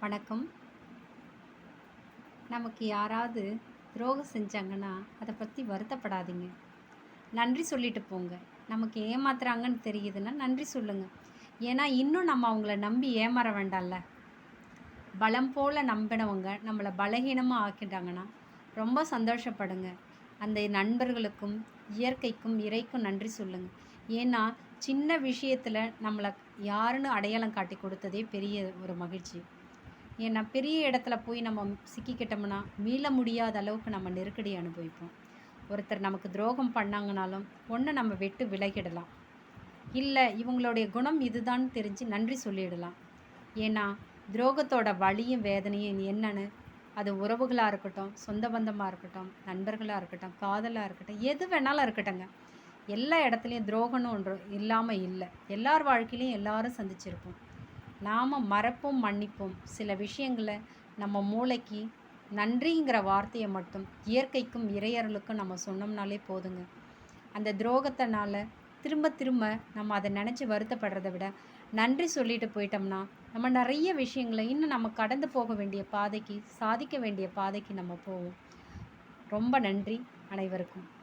வணக்கம். நமக்கு யாராவது துரோகம் செஞ்சாங்கன்னா, அத பத்தி வருத்தப்படாதீங்க. நன்றி சொல்லிட்டு போங்க. நமக்கு ஏமாத்துறாங்கன்னு தெரியுதுன்னா, நன்றி சொல்லுங்க. ஏன்னா, இன்னும் நம்ம அவங்கள நம்பி ஏமாற வேண்டாம்ல. பலம் போல நம்பினவங்க நம்மள பலகீனமா ஆக்கிட்டாங்கன்னா, ரொம்ப சந்தோஷப்படுங்க. அந்த நண்பர்களுக்கும், இயற்கைக்கும், இறைக்கும் நன்றி சொல்லுங்க. ஏன்னா, சின்ன விஷயத்துல நம்மள யாருன்னு அடையாளம் காட்டிக் குடுத்ததே பெரிய ஒரு மகிழ்ச்சி. ஏன்னா, பெரிய இடத்துல போய் நம்ம சிக்கிக்கிட்டோம்னா, மீள முடியாத அளவுக்கு நம்ம நெருக்கடி அனுபவிப்போம். ஒருத்தர் நமக்கு துரோகம் பண்ணாங்கனாலும், ஒண்ணு நம்ம விட்டு விலகிடலாம். இல்ல, இவங்களுடைய குணம் இதுதான்னு தெரிஞ்சு நன்றி சொல்லிடலாம். ஏன்னா, துரோகத்தோட வலியும், வேதனையும் என்னன்னு, அது உறவுகளா இருக்கட்டும், சொந்த பந்தமா இருக்கட்டும், நண்பர்களா இருக்கட்டும், காதலா இருக்கட்டும், எது வேணாலும் இருக்கட்டுங்க. எல்லா இடத்துலயும் துரோகம்னு ஒன்று இல்லாம இல்ல. எல்லார் வாழ்க்கையிலயும் எல்லாரும் சந்திச்சிருப்போம். நாம மறப்போம், மன்னிப்போம். சில விஷயங்கள நம்ம மூளைக்கு நன்றிங்கிற வார்த்தைய மட்டும் இயற்கைக்கும், இறையருளுக்கும் நம்ம சொன்னோம்னாலே போதுங்க. அந்த துரோகத்தினால திரும்ப திரும்ப நம்ம அத நெனச்சு வருத்தப்படுறத விட, நன்றி சொல்லிட்டு போயிட்டோம்னா, நம்ம நெறைய விஷயங்கள இன்னும் நம்ம கடந்து போக வேண்டிய பாதைக்கு, சாதிக்க வேண்டிய பாதைக்கு நம்ம போவோம். ரொம்ப நன்றி அனைவருக்கும்.